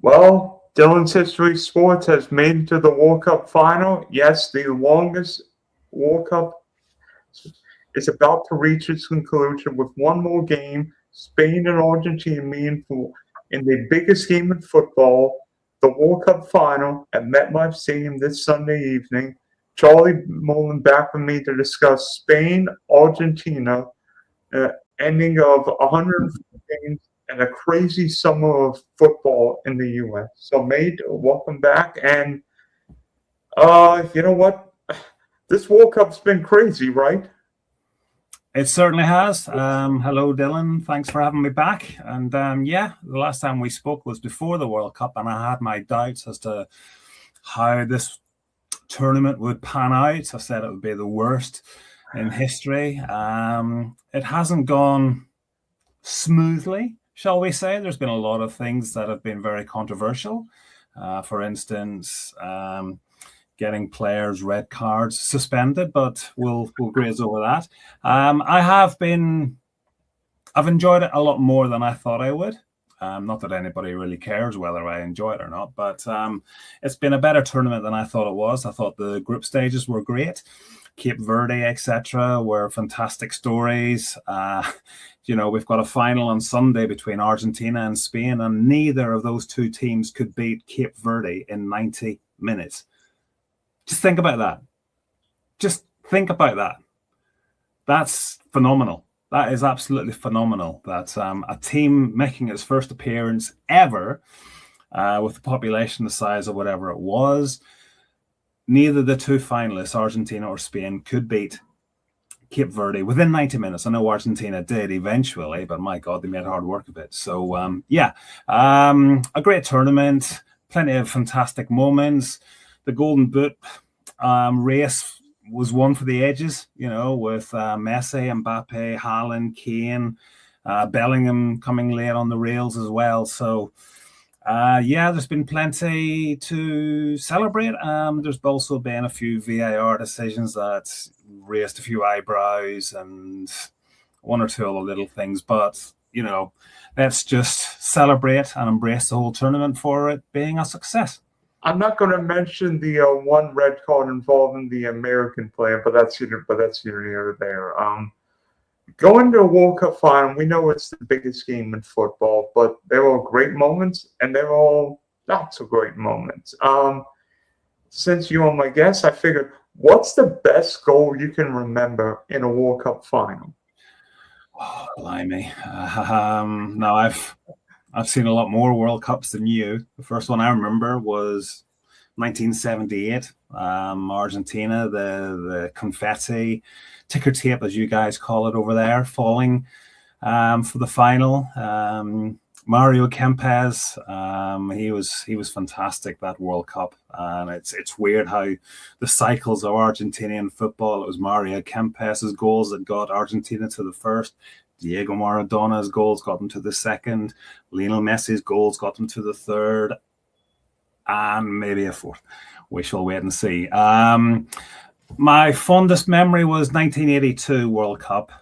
Well, Dylan's History Sports has made it to the World Cup final. Yes, the longest World Cup is about to reach its conclusion with one more game. Spain and Argentina meeting for in the biggest game in football, the World Cup final at MetLife Stadium this Sunday evening. Charlie Mullan back with me to discuss Spain, Argentina, uh, ending of 104 games and a crazy summer of football in the U.S. So, mate, welcome back. And you know what? This World Cup's been crazy, right? It certainly has. Hello, Dylan. Thanks for having me back. And yeah, the last time we spoke was before the World Cup, and I had my doubts as to how this tournament would pan out. I said it would be the worst in history. It hasn't gone smoothly, shall we say. There's been a lot of things that have been very controversial. For instance, getting players red cards suspended, but we'll graze over that. I've enjoyed it a lot more than I thought I would. Not that anybody really cares whether I enjoy it or not, but it's been a better tournament than I thought it was. I thought the group stages were great. Cape Verde, etc., were fantastic stories. We've got a final on Sunday between Argentina and Spain, and neither of those two teams could beat Cape Verde in 90 minutes. Just think about that. Just think about that. That's phenomenal. That is absolutely phenomenal. That a team making its first appearance ever with the population the size of whatever it was, neither the two finalists, Argentina or Spain, could beat Cape Verde within 90 minutes. I know Argentina did eventually, but my God, they made hard work of it. So, a great tournament, plenty of fantastic moments. The Golden Boot race was one for the ages, with Messi, Mbappe, Haaland, Kane, Bellingham coming late on the rails as well. So, there's been plenty to celebrate. There's also been a few VAR decisions that raised a few eyebrows and one or two other little things. But, let's just celebrate and embrace the whole tournament for it being a success. I'm not going to mention the one red card involving the American player, but that's here or there. Going to a World Cup final, we know it's the biggest game in football, but there are great moments and there are not so great moments. Since you are my guest, I figured, what's the best goal you can remember in a World Cup final? Oh, blimey. Now, I've seen a lot more World Cups than you. The first one I remember was 1978, Argentina, the confetti, ticker tape, as you guys call it over there, falling for the final. Mario Kempes, he was fantastic that World Cup, and it's weird how the cycles of Argentinian football. It was Mario Kempes' goals that got Argentina to the first. Diego Maradona's goals got them to the second. Lionel Messi's goals got them to the third, and maybe a fourth. We shall wait and see. My fondest memory was 1982 World Cup.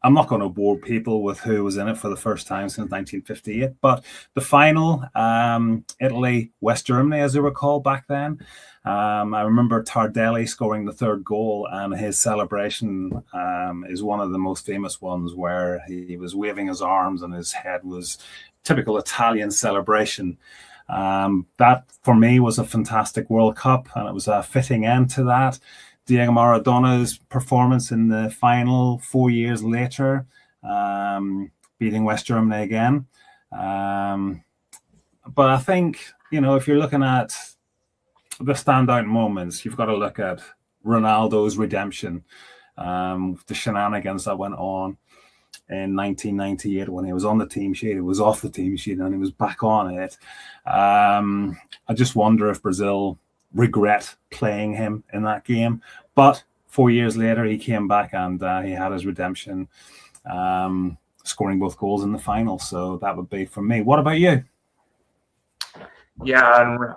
I'm not going to bore people with who was in it for the first time since 1958, but the final, Italy, West Germany, as they were called back then. I remember Tardelli scoring the third goal, and his celebration is one of the most famous ones, where he was waving his arms and his head was typical Italian celebration. That, for me, was a fantastic World Cup, and it was a fitting end to that. Diego Maradona's performance in the final 4 years later, beating West Germany again. But I think, if you're looking at the standout moments, you've got to look at Ronaldo's redemption, the shenanigans that went on in 1998 when he was on the team sheet. He was off the team sheet and he was back on it. I just wonder if Brazil regret playing him in that game, but 4 years later he came back and he had his redemption, scoring both goals in the final. So that would be for me. What about you? Yeah,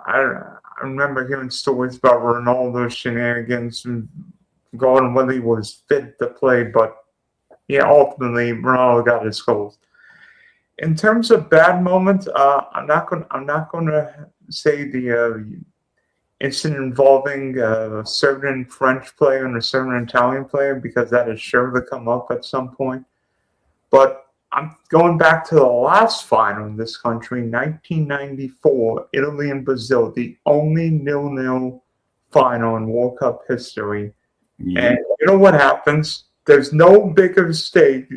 I remember hearing stories about Ronaldo's shenanigans and going when he was fit to play, but yeah, ultimately Ronaldo got his goals. In terms of bad moments, I'm not going to say the incident involving a certain French player and a certain Italian player, because that is sure to come up at some point. But I'm going back to the last final in this country, 1994, Italy and Brazil, the only 0-0 final in World Cup history. Yeah. And you know what happens? There's no bigger stake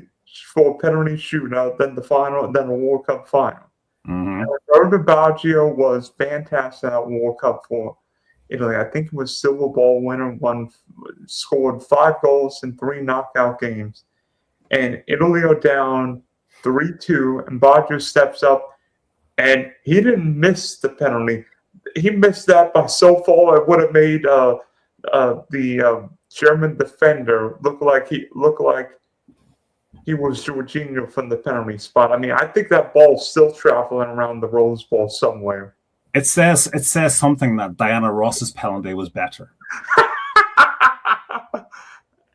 for a penalty shootout than a World Cup final. Mm-hmm. Roberto Baggio was fantastic at World Cup for Italy. I think he was Silver Ball winner, scored 5 goals in 3 knockout games. And Italy are down 3-2, and Baggio steps up, and he didn't miss the penalty. He missed that by so far it would have made the German defender look like he was Jorginho from the penalty spot. I mean, I think that ball's still traveling around the Rose Bowl somewhere. It says something that Diana Ross's penalty was better.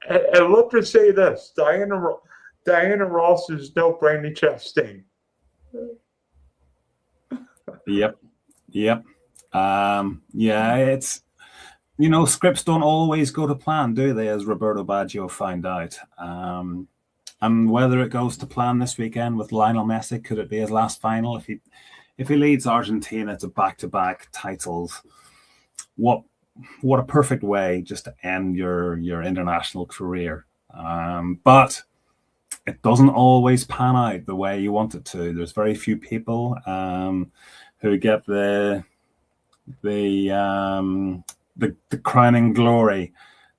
And let me say this: Diana Ross is no Brandy Chastain. Yep. Yeah, it's, scripts don't always go to plan, do they? As Roberto Baggio found out. And whether it goes to plan this weekend with Lionel Messi, could it be his last final? If he leads Argentina to back-to-back titles, what a perfect way just to end your international career. But it doesn't always pan out the way you want it to. There's very few people who get the crowning glory.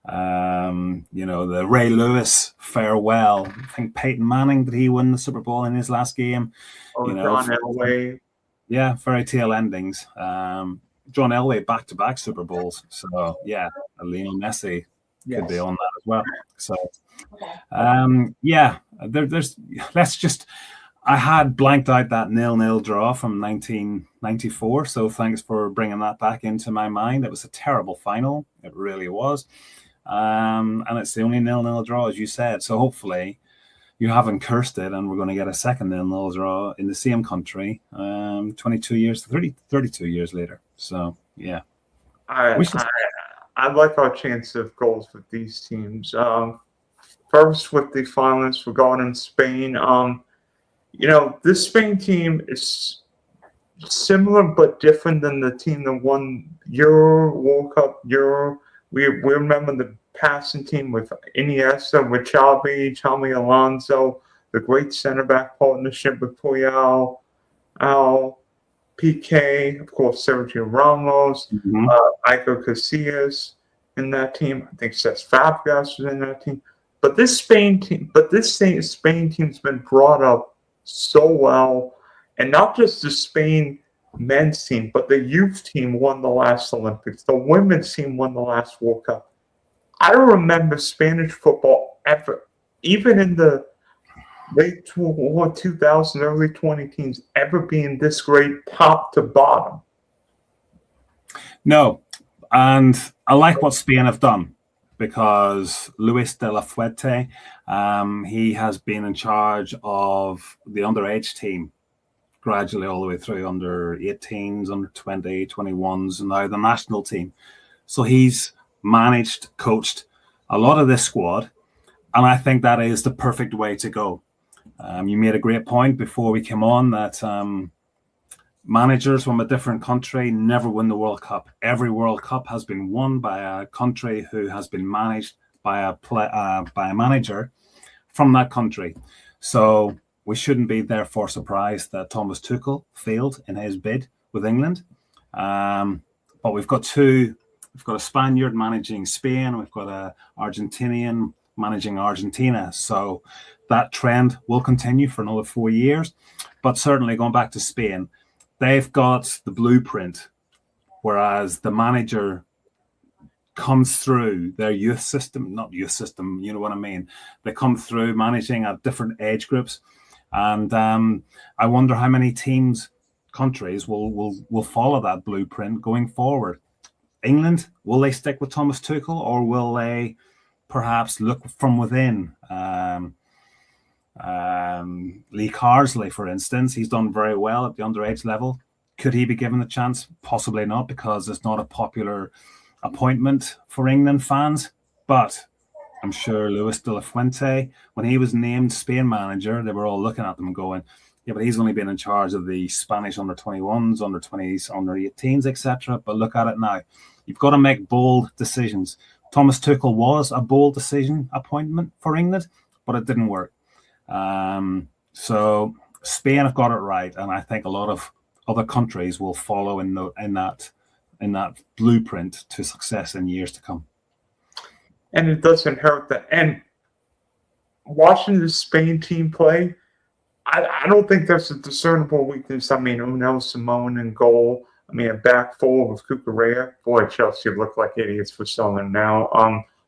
The Ray Lewis farewell. I think Peyton Manning, did he win the Super Bowl in his last game? John Elway. Yeah, fairy tale endings. John Elway back-to-back Super Bowls. So yeah, Lionel Messi could be on that as well. So there's let's just. I had blanked out that 0-0 draw from 1994. So thanks for bringing that back into my mind. It was a terrible final. It really was. And it's the only 0-0 draw, as you said. So hopefully you haven't cursed it, and we're going to get a second 0-0 draw in the same country 32 years later. So, yeah. I like our chance of goals with these teams. First, with the finalists regarding Spain, this Spain team is similar but different than the team that won World Cup. We remember the passing team with Iniesta, with Xavi Alonso, the great center back partnership with Puyol, Piqué, of course, Sergio Ramos, Iker Casillas in that team. I think Cesc Fabregas was in that team. But this Spain team's been brought up so well, and not just the Spain men's team, but the youth team won the last Olympics. The women's team won the last World Cup. I don't remember Spanish football ever, even in the late 2000s, early 2010s, ever being this great top to bottom. No, and I like what Spain have done, because Luis de la Fuente, he has been in charge of the underage team gradually all the way through under 18s, under 20, 21s, and now the national team. So he's managed, coached a lot of this squad, and I think that is the perfect way to go. You made a great point before we came on that managers from a different country never win the World Cup. Every World Cup has been won by a country who has been managed by a manager from that country. So we shouldn't be therefore surprised that Thomas Tuchel failed in his bid with England. But we've got a Spaniard managing Spain. We've got an Argentinian managing Argentina. So that trend will continue for another 4 years. But certainly going back to Spain, they've got the blueprint, whereas the manager comes through their youth system, you know what I mean? They come through managing at different age groups. And I wonder how many countries will follow that blueprint going forward. England, will they stick with Thomas Tuchel, or will they perhaps look from within? Lee Carsley, for instance, he's done very well at the underage level. Could he be given the chance? Possibly not, because it's not a popular appointment for England fans. But I'm sure Luis de la Fuente, when he was named Spain manager, they were all looking at them and going, yeah, but he's only been in charge of the Spanish under-21s, under-20s, under-18s, etc. But look at it now. You've got to make bold decisions. Thomas Tuchel was a bold decision appointment for England, but it didn't work. So Spain have got it right, and I think a lot of other countries will follow in that blueprint to success in years to come. And it doesn't hurt that. And watching the Spain team play, I don't think there's a discernible weakness. I mean, Unai Simon in goal. I mean, a back four with Cucurella. Boy, Chelsea look like idiots for selling now.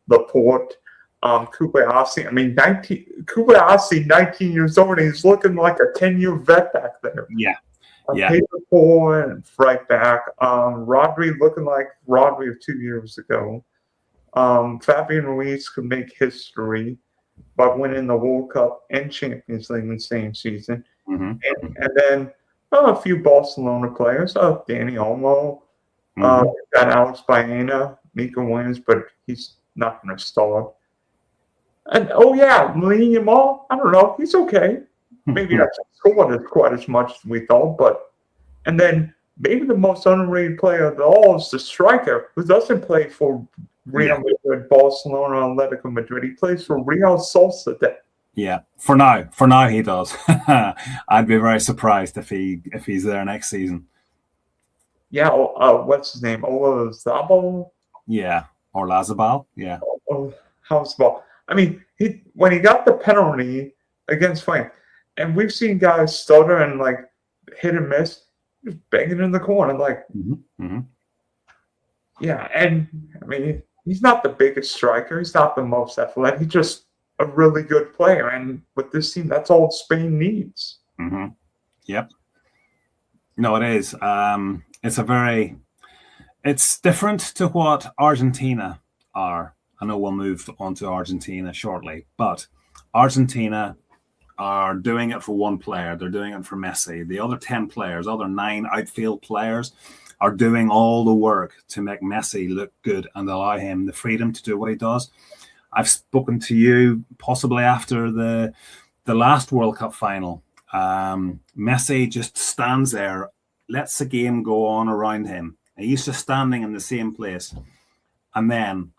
Laporte, Kobayashi. I mean, Kobayashi, 19 years old, and he's looking like a 10-year vet back there. Yeah. Paper forward and right back. Rodri looking like Rodri of 2 years ago. Fabian Ruiz could make history by winning the World Cup and Champions League in the same season. And then a few Barcelona players. Danny Olmo. Got Alex Baena, Nico Williams, but he's not going to start. And, Lamine Yamal, I don't know. He's okay. Maybe not scored quite as much as we thought, but and then maybe the most underrated player of all is the striker who doesn't play for Real Madrid, Barcelona, Atletico Madrid. He plays for Real Sociedad. Yeah, for now he does. I'd be very surprised if he's there next season. Yeah, what's his name? Olazabal? Yeah, or Lazabal. Yeah. Houseball. I mean, when he got the penalty against France, and we've seen guys stutter and like hit and miss, just banging in the corner, like. Yeah, and I mean, he's not the biggest striker. He's not the most athletic. He's just a really good player, and with this team, that's all Spain needs. Yep. No, it is. It's different to what Argentina are. I know we'll move on to Argentina shortly, but Argentina are doing it for one player. They're doing it for Messi. The other 10 players, other 9 outfield players, are doing all the work to make Messi look good and allow him the freedom to do what he does. I've spoken to you possibly after the last World Cup final. Messi just stands there, lets the game go on around him. He's just standing in the same place. And then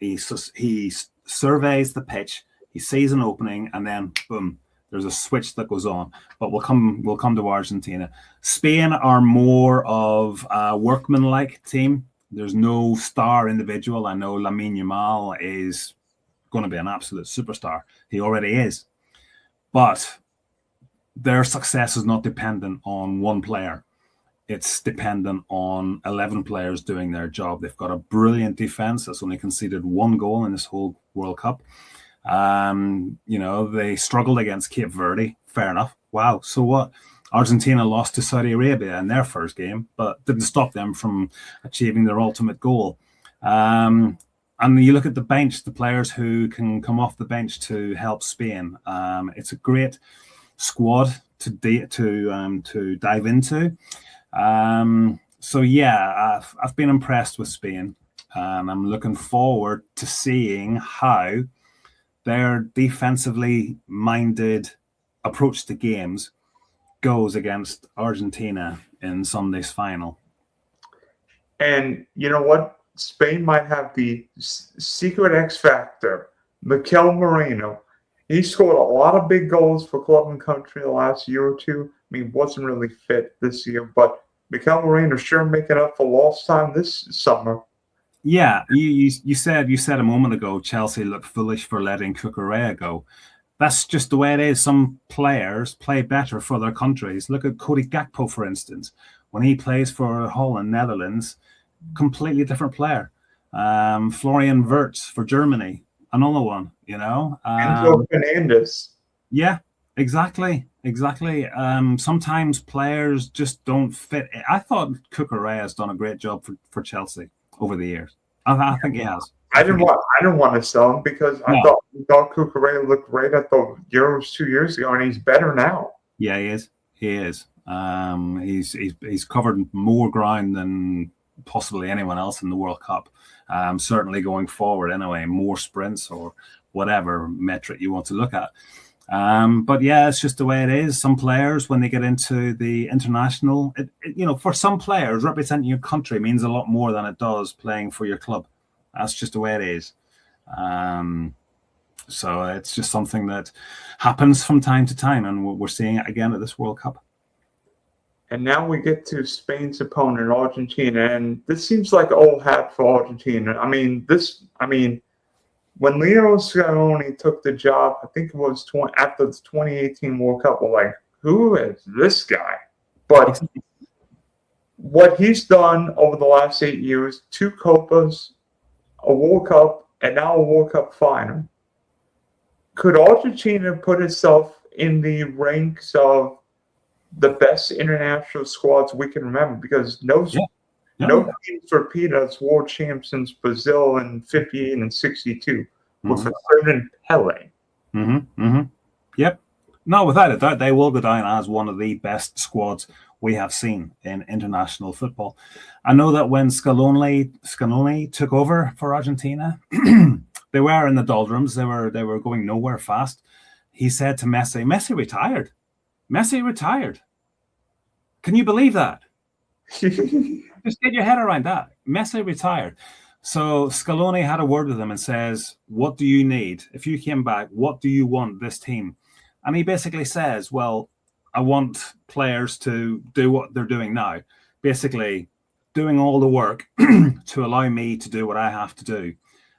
he surveys the pitch, he sees an opening, and then boom, there's a switch that goes on. But we'll come to Argentina. Spain are more of a workman-like team. There's no star individual. I know Lamine Yamal is going to be an absolute superstar. He already is. But their success is not dependent on one player. It's dependent on 11 players doing their job. They've got a brilliant defense that's only conceded 1 goal in this whole World Cup. They struggled against Cape Verde. Fair enough. Wow. So what? Argentina lost to Saudi Arabia in their first game, but didn't stop them from achieving their ultimate goal. And you look at the bench, the players who can come off the bench to help Spain. It's a great squad to dive into. I've been impressed with Spain, and I'm looking forward to seeing how their defensively minded approach to games goes against Argentina in Sunday's final. And you know what? Spain might have the secret X factor, Mikel Moreno. He scored a lot of big goals for club and country the last year or two. I mean, wasn't really fit this year, but Mikel Moreno sure making up for lost time this summer. Yeah, you said a moment ago Chelsea looked foolish for letting Cucurella go. That's just the way it is. Some players play better for their countries. Look at Cody Gakpo, for instance. When he plays for Holland, Netherlands, completely different player. Florian Wirtz for Germany, another one, Enzo Fernandez. Yeah, exactly. Sometimes players just don't fit. I thought Cucurella has done a great job for Chelsea over the years. I think he has. I didn't want to sell him because I thought Cucurella looked great at the Euros 2 years ago, and he's better now. Yeah, he is. He is. He's covered more ground than possibly anyone else in the World Cup. Certainly going forward, anyway, more sprints or whatever metric you want to look at. But yeah, it's just the way it is. Some players, when they get into the international, for some players, representing your country means a lot more than it does playing for your club. That's just the way it is. So it's just something that happens from time to time, and we're seeing it again at this World Cup. And now we get to Spain's opponent, Argentina, and this seems like old hat for Argentina. When Lionel Messi took the job, I think it was after the 2018 World Cup, we're like, who is this guy? But what he's done over the last 8 years, 2 Copas, a World Cup, and now a World Cup final. Could Argentina put itself in the ranks of the best international squads we can remember? Because no teams repeat as world champs since Brazil in 58 and 62 with a certain Pele. Yep. No, without a doubt, they will go down as one of the best squads we have seen in international football. I know that when Scaloni took over for Argentina, they were in the doldrums. They were going nowhere fast. He said to Messi retired. Messi retired. Can you believe that? Just get your head around that. Messi retired. So Scaloni had a word with him and says, what do you need? If you came back, what do you want this team? And he basically says, well, I want players to do what they're doing now. Basically, doing all the work to allow me to do what I have to do.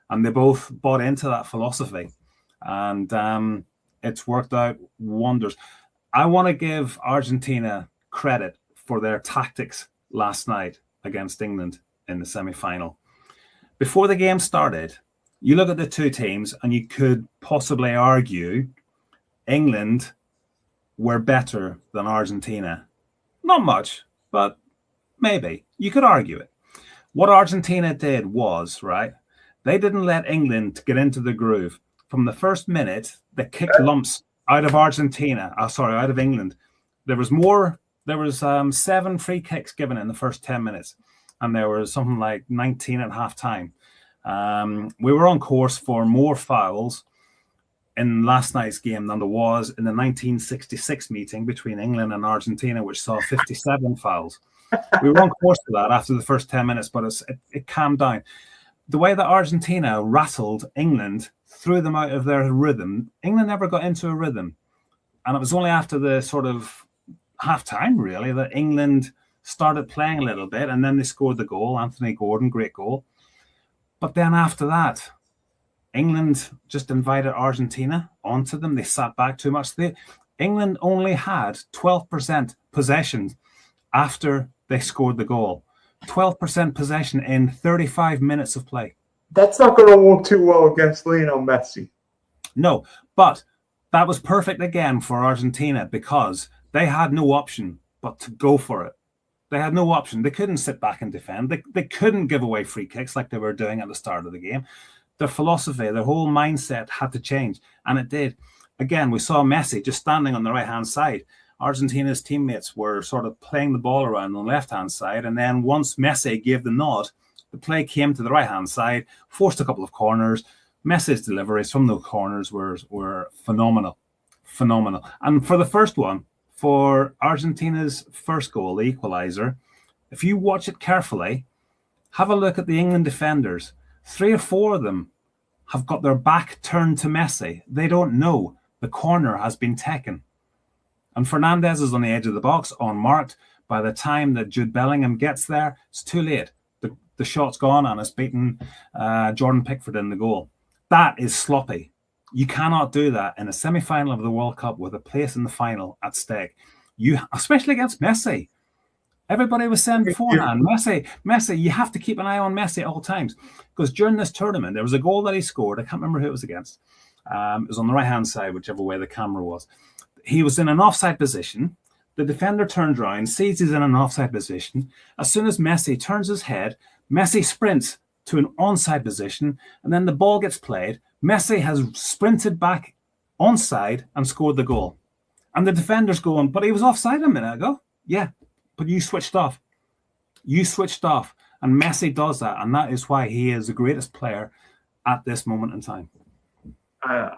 And they both bought into that philosophy. And it's worked out wonders. I want to give Argentina credit for their tactics last night against England in the semi-final. Before the game started, you look at the two teams and you could possibly argue England were better than Argentina. Not much, but maybe. You could argue it. What Argentina did was, right, they didn't let England get into the groove. From the first minute, they kicked lumps out of out of England. There was 7 free kicks given in the first 10 minutes, and there was something like 19 at half time. We were on course for more fouls in last night's game than there was in the 1966 meeting between England and Argentina, which saw 57 fouls. We were on course for that after the first 10 minutes, but it calmed down. The way that Argentina rattled England, threw them out of their rhythm, England never got into a rhythm. And it was only after the sort of half-time, really, that England started playing a little bit, and then they scored the goal. Anthony Gordon, great goal. But then after that, England just invited Argentina onto them. They sat back too much. England only had 12% possession after they scored the goal. 12% possession in 35 minutes of play. That's not going to work too well against Lionel Messi. No, but that was perfect again for Argentina because they had no option but to go for it. They had no option. They couldn't sit back and defend. They couldn't give away free kicks like they were doing at the start of the game. Their philosophy, their whole mindset had to change, and it did. Again, we saw Messi just standing on the right-hand side. Argentina's teammates were sort of playing the ball around on the left-hand side, and then once Messi gave the nod, the play came to the right-hand side, forced a couple of corners. Messi's deliveries from those corners were phenomenal. Phenomenal. And for the first one, for Argentina's first goal, the equalizer, if you watch it carefully, have a look at the England defenders. 3 or 4 of them have got their back turned to Messi. They don't know the corner has been taken. And Fernandez is on the edge of the box, unmarked. By the time that Jude Bellingham gets there, it's too late. The shot's gone and it's beaten Jordan Pickford in the goal. That is sloppy. You cannot do that in a semi-final of the World Cup with a place in the final at stake. Especially against Messi. Everybody was saying beforehand, Messi, you have to keep an eye on Messi at all times. Because during this tournament, there was a goal that he scored. I can't remember who it was against. It was on the right-hand side, whichever way the camera was. He was in an offside position. The defender turns around, sees he's in an offside position. As soon as Messi turns his head, Messi sprints to an onside position, and then the ball gets played. Messi has sprinted back onside and scored the goal. And the defender's going, but he was offside a minute ago. Yeah, but you switched off. You switched off. And Messi does that, and that is why he is the greatest player at this moment in time.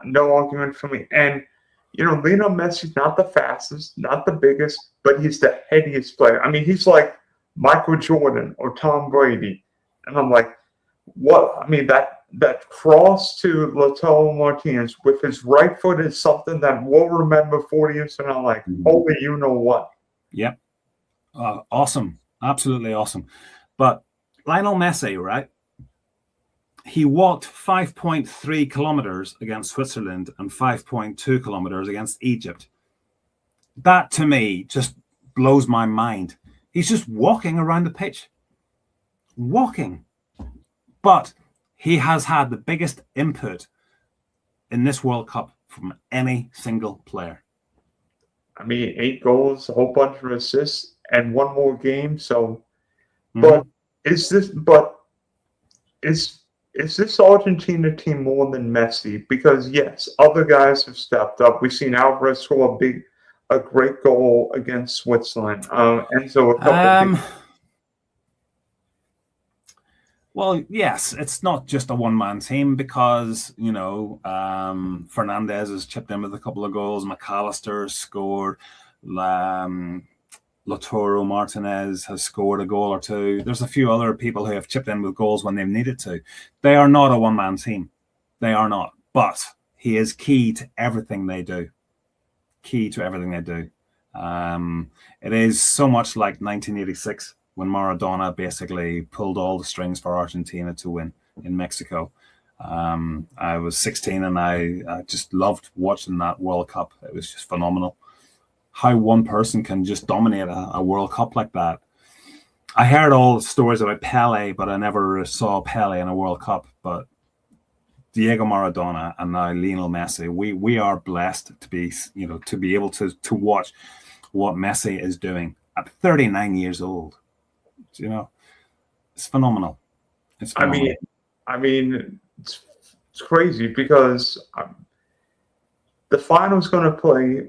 No argument for me. And, Lionel Messi's not the fastest, not the biggest, but he's the headiest player. I mean, he's like Michael Jordan or Tom Brady. And I'm like, what? I mean, that cross to Lautaro Martinez with his right foot is something that we'll remember 40 years from now. Like, holy, you know what? Yep. Awesome. Absolutely awesome. But Lionel Messi, right? He walked 5.3 kilometers against Switzerland and 5.2 kilometers against Egypt. That, to me, just blows my mind. He's just walking around the pitch. Walking. But he has had the biggest input in this World Cup from any single player. I mean, 8 goals, a whole bunch of assists, and one more game. So, but is this Argentina team more than Messi? Because yes, other guys have stepped up. We've seen Alvarez score a great goal against Switzerland. And so a couple. Well, yes, it's not just a one-man team because, Fernandez has chipped in with a couple of goals. McAllister scored. Lautaro Martinez has scored a goal or two. There's a few other people who have chipped in with goals when they've needed to. They are not a one-man team. They are not. But he is key to everything they do. Key to everything they do. It is so much like 1986 when Maradona basically pulled all the strings for Argentina to win in Mexico. I was 16 and I just loved watching that World Cup. It was just phenomenal. How one person can just dominate a World Cup like that. I heard all the stories about Pele, but I never saw Pele in a World Cup. But Diego Maradona and now Lionel Messi, we are blessed to be able to watch what Messi is doing at 39 years old. It's phenomenal. It's phenomenal. I mean, it's crazy because the final is going to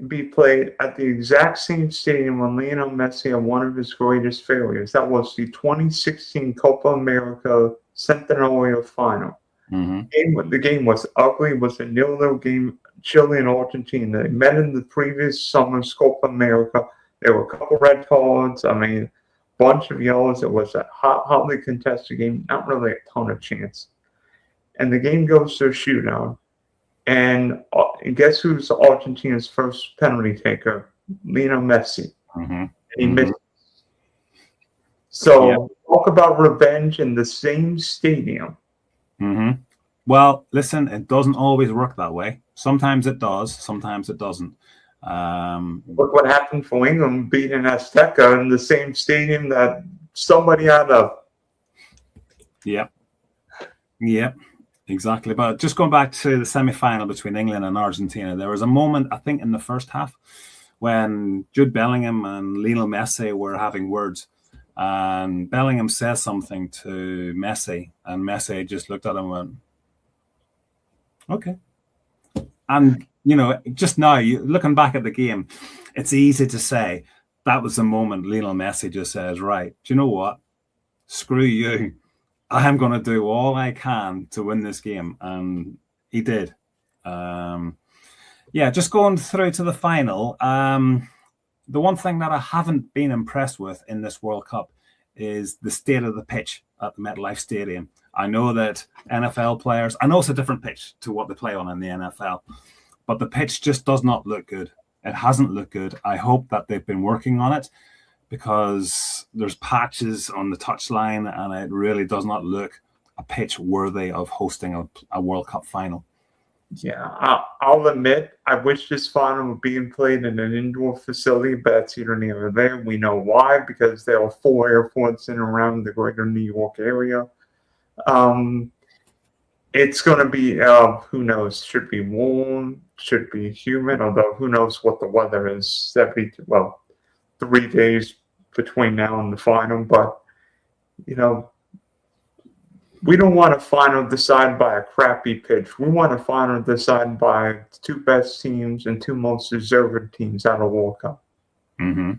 be played at the exact same stadium when Lionel Messi had one of his greatest failures. That was the 2016 Copa America Centenario final. The game was ugly. It was a 0-0 game. Chile and Argentina. They met in the previous summer's Copa America. There were a couple red cards. I mean, bunch of yellows. It was a hotly contested game. Not really a ton of chance. And the game goes to a shootout. And guess who's Argentina's first penalty taker? Lionel Messi. And he missed. So talk about revenge in the same stadium. Well, listen, it doesn't always work that way. Sometimes it does. Sometimes it doesn't. Look what happened for England beating Azteca in the same stadium that somebody had a. Yep, exactly. But just going back to the semi-final between England and Argentina, there was a moment, I think, in the first half when Jude Bellingham and Lionel Messi were having words. And Bellingham says something to Messi, and Messi just looked at him and went, okay. And, just now, looking back at the game, it's easy to say that was the moment Lionel Messi just says, right, do you know what? Screw you. I am going to do all I can to win this game. And he did. Just going through to the final. The one thing that I haven't been impressed with in this World Cup is the state of the pitch at the MetLife Stadium. I know that NFL players, I know it's a different pitch to what they play on in the NFL, but the pitch just does not look good. It hasn't looked good. I hope that they've been working on it because there's patches on the touchline and it really does not look a pitch worthy of hosting a World Cup final. Yeah, I'll admit, I wish this final was being played in an indoor facility, but that's either near there. We know why, because there are 4 airports in and around the greater New York area. It's going to be, who knows, should be warm, should be humid, although who knows what the weather is 3 days between now and the final. But, we don't want a final decided by a crappy pitch. We want a final decided by the two best teams and two most deserving teams out of World Cup. Mm-hmm.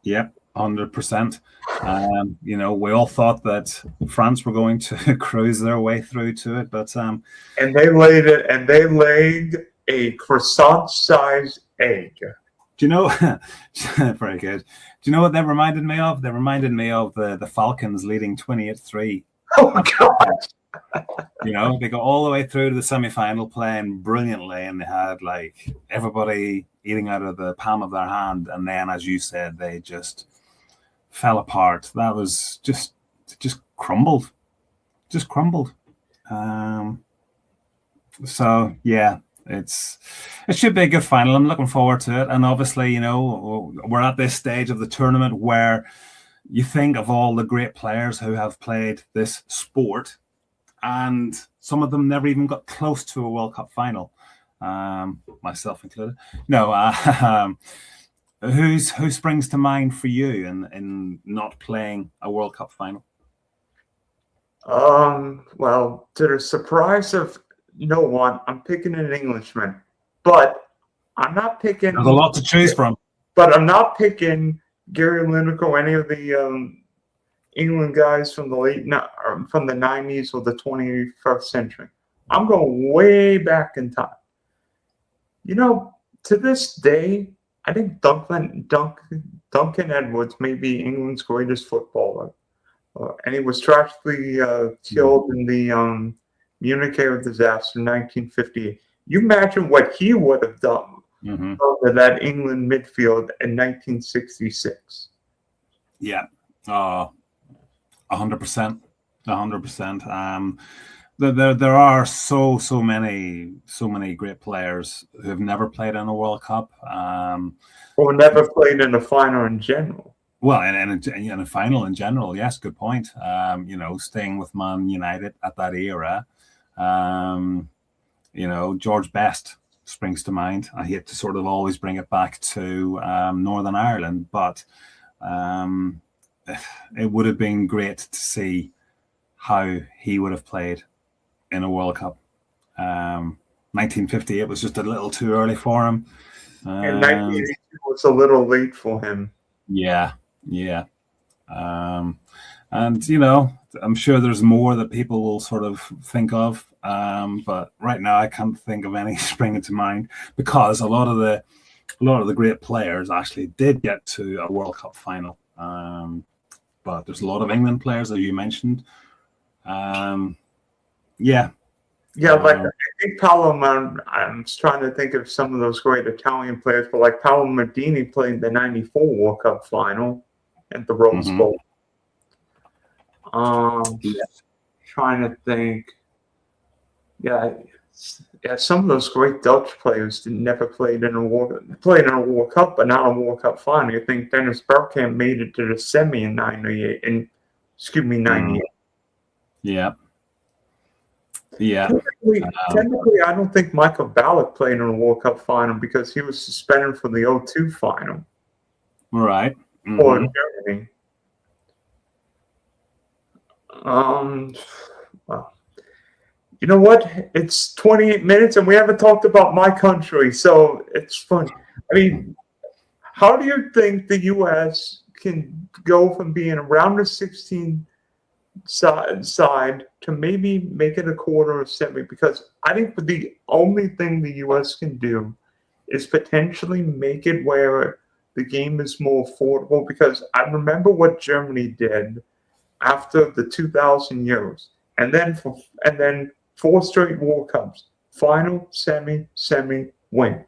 Yep, 100%. We all thought that France were going to cruise their way through to it, but and they laid a croissant-sized egg. Do you know? Very good. Do you know what that reminded me of? They reminded me of the Falcons leading 28-3. Oh God! They got all the way through to the semi-final, playing brilliantly, and they had like everybody eating out of the palm of their hand, and then, as you said, they just fell apart. That was just crumbled, So yeah. It should be a good final. I'm looking forward to it. And obviously, we're at this stage of the tournament where you think of all the great players who have played this sport, and some of them never even got close to a World Cup final, myself included. No, who springs to mind for you in not playing a World Cup final? Well, to the surprise of no one, I'm picking an Englishman, but I'm not picking. There's a lot to choose from. But I'm not picking Gary Lineker or any of the England guys from the from the 90s or the 21st century. I'm going way back in time. To this day, I think Duncan Edwards may be England's greatest footballer, and he was tragically killed in the Munich air disaster in 1958. You imagine what he would have done over that England midfield in 1966. Yeah, 100%. 100%. There are so many great players who have never played in a World Cup, or never played in a final in general. Well, and in a final in general, yes, good point. Staying with Man United at that era. George Best springs to mind. I hate to sort of always bring it back to Northern Ireland, but it would have been great to see how he would have played in a World Cup. 1958 was just a little too early for him. And 1982 was a little late for him. Yeah. I'm sure there's more that people will sort of think of, but right now I can't think of any springing to mind, because a lot of the great players actually did get to a World Cup final. But there's a lot of England players, as you mentioned. I think Paolo. I'm trying to think of some of those great Italian players, but like Paolo Maldini played the '94 World Cup final at the Rose Bowl. Trying to think. Yeah, some of those great Dutch players never played in a World Cup, but not a World Cup final. I think Dennis Bergkamp made it to the semi in '98. Yeah. Technically, I don't think Michael Ballack played in a World Cup final because he was suspended for the '02 final. Right. For Germany. Well, you know what? It's 28 minutes and we haven't talked about my country, so it's fun. I mean, how do you think the U.S. can go from being around the 16 side to maybe make it a quarter or semi? Because I think the only thing the U.S. can do is potentially make it where the game is more affordable. Because I remember what Germany did after the 2000 Euros, and then 4 straight World Cups, final, semi, win.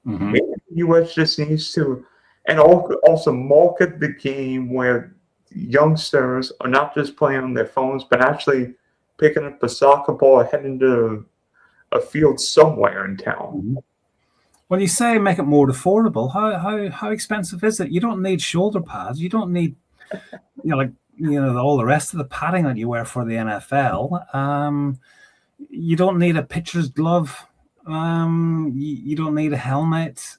Maybe the U.S. just needs to, and also market the game where youngsters are not just playing on their phones, but actually picking up a soccer ball and heading to a field somewhere in town. Well, you say make it more affordable. How expensive is it? You don't need shoulder pads. You don't need, all the rest of the padding that you wear for the NFL. You don't need a pitcher's glove. You don't need a helmet.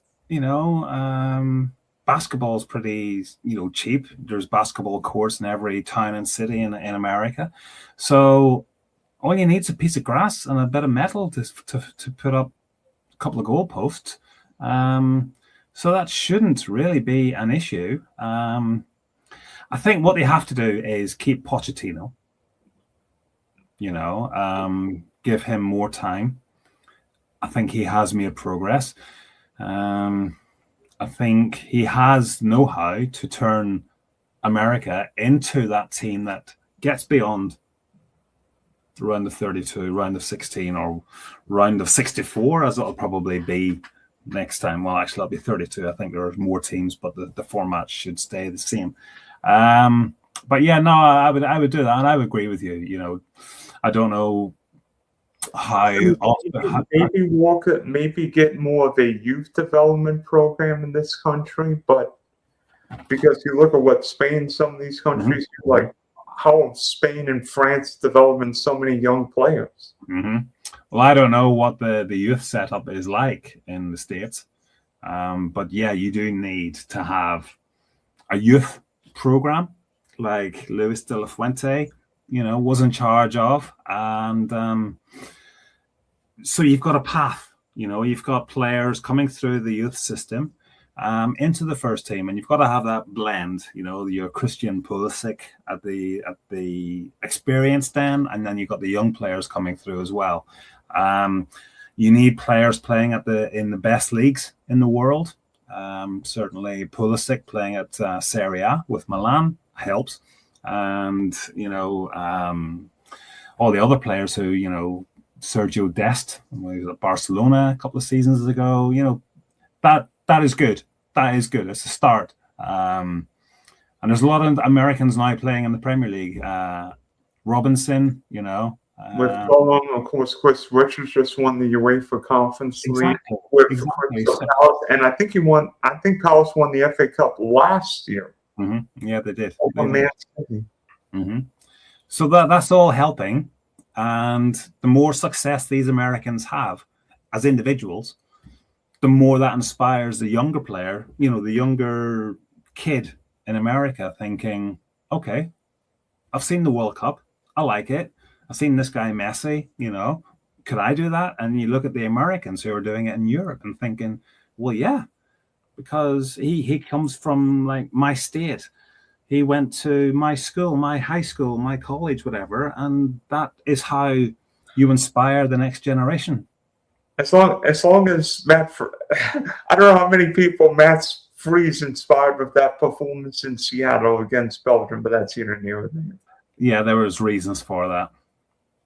basketball is pretty, cheap. There's basketball courts in every town and city in America. So all you need is a piece of grass and a bit of metal to put up a couple of goalposts. So that shouldn't really be an issue. I think what they have to do is keep Pochettino, give him more time. I think he has made progress. I think he has know-how to turn America into that team that gets beyond the round of 32, round of 16, or round of 64, as it'll probably be next time. Well, actually, it'll be 32. I think there are more teams, but the format should stay the same. But yeah, no, I would do that, and I would agree with you. I don't know how maybe get more of a youth development program in this country, but because you look at what Spain, some of these countries, like how Spain and France developing so many young players. Well, I don't know what the youth setup is like in the States, but yeah, you do need to have a youth program like Luis de la Fuente, was in charge of, and so you've got a path. You've got players coming through the youth system into the first team, and you've got to have that blend. Your Christian Pulisic at the experienced end, and then you've got the young players coming through as well. You need players playing in the best leagues in the world. Certainly, Pulisic playing at Serie A with Mullan helps, and all the other players who Sergio Dest, when he was at Barcelona a couple of seasons ago. That is good. That is good. It's a start. And there's a lot of Americans now playing in the Premier League. Robinson, with Mullan, of course, Chris Richards just won the UEFA Conference League with Palace, and I think Palace won the FA Cup last year. Yeah, they did. So that's all helping, and the more success these Americans have as individuals, the more that inspires the younger player, the younger kid in America, thinking, okay, I've seen the World Cup, I like it. I've seen this guy Messi, could I do that? And you look at the Americans who are doing it in Europe and thinking, well, yeah, because he comes from like my state. He went to my school, my high school, my college, whatever. And that is how you inspire the next generation. As long as Matt, I don't know how many people Matt Freeze inspired with that performance in Seattle against Belgium, but that's here and there. Yeah, there was reasons for that.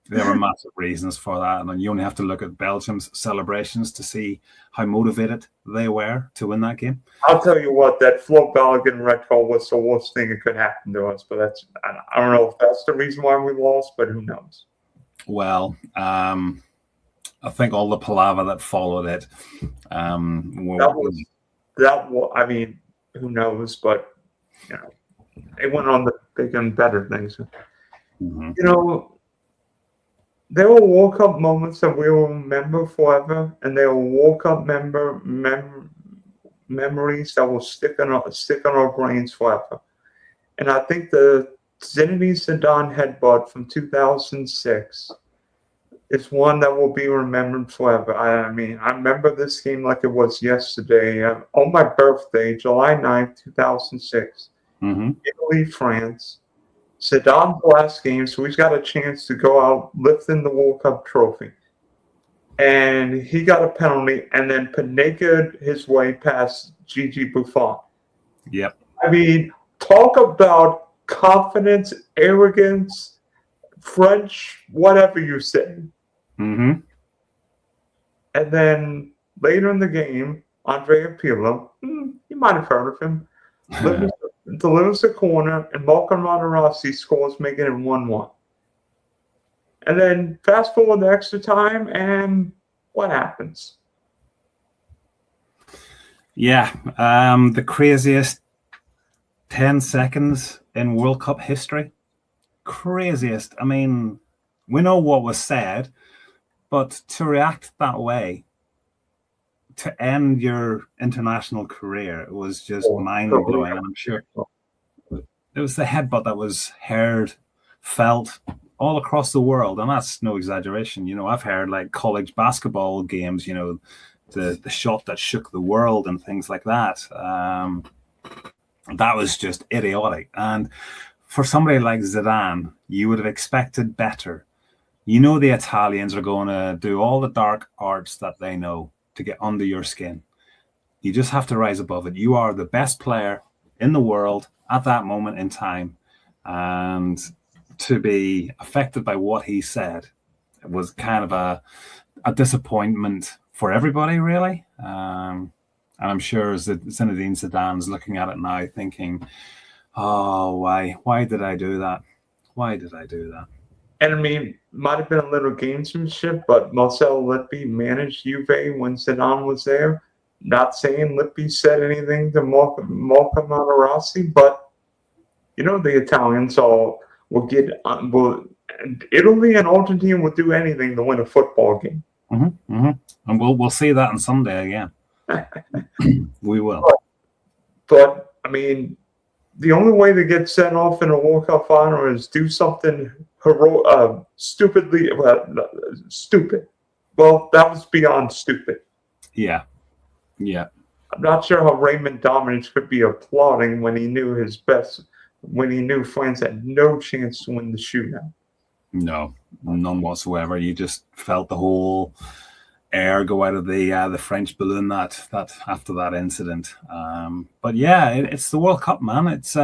There were massive reasons for that, and you only have to look at Belgium's celebrations to see how motivated they were to win that game. I'll tell you what, that Flo Balogun red card was the worst thing that could happen to us. But I don't know if that's the reason why we lost, but who knows? Well, I think all the palaver that followed it. I mean, who knows? But they went on the big and better things. There were World Cup moments that we will remember forever, and there were World Cup memories that will stick on our brains forever. And I think the Zinedine Zidane headbutt from 2006 is one that will be remembered forever. I mean, I remember this game like it was yesterday. On my birthday, July 9th, 2006, Italy, France. Zidane's last game, so he's got a chance to go out lifting the World Cup trophy. And he got a penalty and then Panenka his way past Gigi Buffon. Yep. I mean, talk about confidence, arrogance, French, whatever you say. And then later in the game, Andrea Pirlo, you might have heard of him, delivers the corner, and Malcolm Materazzi scores, making it 1-1. And then fast forward the extra time, and what happens? Yeah, the craziest 10 seconds in World Cup history. Craziest. I mean, we know what was said, but to react that way, to end your international career, it was just mind-blowing. I'm sure it was the headbutt that was heard, felt all across the world, and that's no exaggeration. I've heard like college basketball games, the shot that shook the world and things like that. That was just idiotic. And for somebody like Zidane, you would have expected better. The Italians are going to do all the dark arts that they know to get under your skin. You just have to rise above it. You are the best player in the world at that moment in time. And to be affected by what he said, it was kind of a disappointment for everybody, really. And I'm sure Zinedine Zidane's looking at it now thinking, oh, why did I do that? Why did I do that? And I mean, might have been a little gamesmanship, but Marcelo Lippi managed Juve when Zidane was there. Not saying Lippi said anything to Marco Materazzi, but the Italians will Italy and Argentina will do anything to win a football game. Mm-hmm, mm-hmm. And we'll see that on Sunday again. We will. But I mean, the only way to get sent off in a World Cup final is do something stupid. Well, that was beyond stupid. Yeah. I'm not sure how Raymond Domenech could be applauding when he knew France had no chance to win the shootout. No, none whatsoever. You just felt the whole air go out of the French balloon that after that incident. But yeah, it's the World Cup, man. It's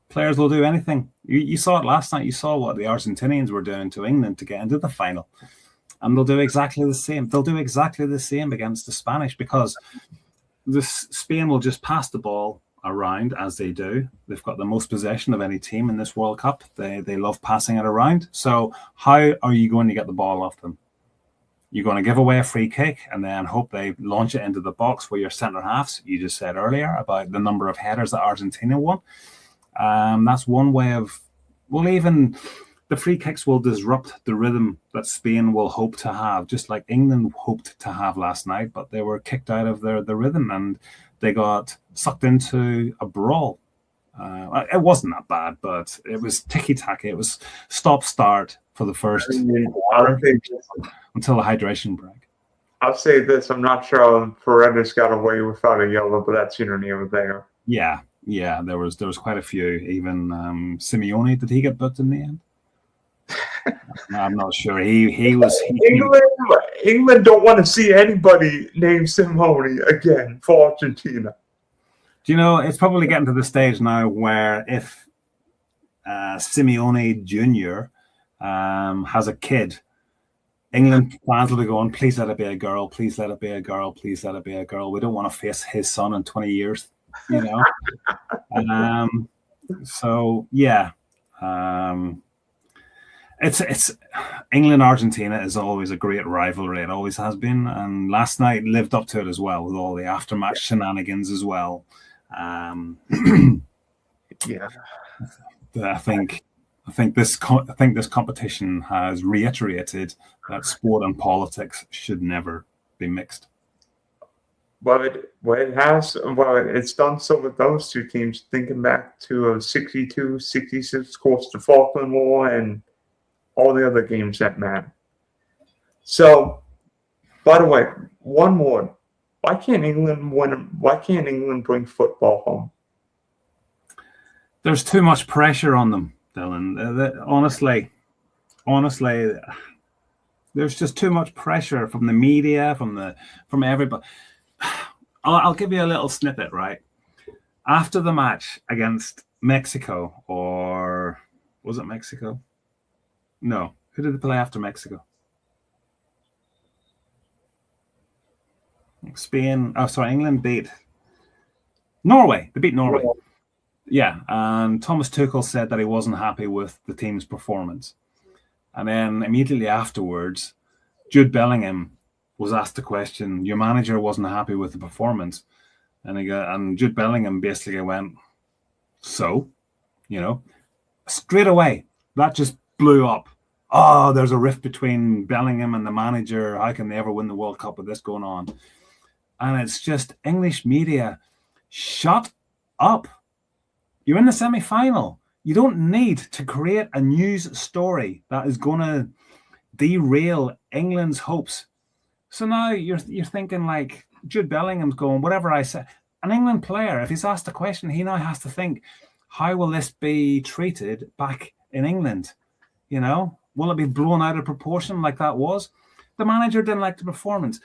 players will do anything. You saw it last night. You saw what the Argentinians were doing to England to get into the final, and they'll do exactly the same. They'll do exactly the same against the Spanish because Spain will just pass the ball around as they do. They've got the most possession of any team in this World Cup. They love passing it around. So how are you going to get the ball off them? You're going to give away a free kick and then hope they launch it into the box where your centre halves, you just said earlier about the number of headers that Argentina won. That's one way of, even the free kicks will disrupt the rhythm that Spain will hope to have, just like England hoped to have last night, but they were kicked out of the rhythm and they got sucked into a brawl. It wasn't that bad, but it was ticky-tacky. It was stop-start for the first until the hydration break. I'll say this. I'm not sure Paredes got away without a yellow, but that's here or there. Yeah. There was quite a few. Even Simeone, did he get booked in the end? I'm not sure. He was. England don't want to see anybody named Simeone again for Argentina. Do you know, it's probably getting to the stage now where if Simeone Jr. Has a kid, England fans will be going, please let it be a girl, please let it be a girl, please let it be a girl. We don't want to face his son in 20 years, So, yeah. It's England-Argentina is always a great rivalry. It always has been. And last night lived up to it as well with all the aftermatch shenanigans as well. Yeah. I think this competition has reiterated that sport and politics should never be mixed. It's done so with those two teams. Thinking back to 62, 66, of course, the Falkland War and all the other games that matter. So, by the way, one more. Why can't England win? Why can't England bring football home? There's too much pressure on them, Dylan. Honestly, there's just too much pressure from the media, from everybody. I'll give you a little snippet, right? After the match against Mexico, or was it Mexico? No. Who did they play after Mexico? England beat Norway. They beat Norway. Yeah, and Thomas Tuchel said that he wasn't happy with the team's performance. And then immediately afterwards, Jude Bellingham was asked the question, your manager wasn't happy with the performance. And Jude Bellingham basically went, straight away, that just blew up. Oh, there's a rift between Bellingham and the manager. How can they ever win the World Cup with this going on? And it's just English media. Shut up. You're in the semi-final. You don't need to create a news story that is going to derail England's hopes. So now you're thinking like Jude Bellingham's going, whatever I say. An England player, if he's asked a question, he now has to think, how will this be treated back in England? You know, will it be blown out of proportion like that was? The manager didn't like the performance.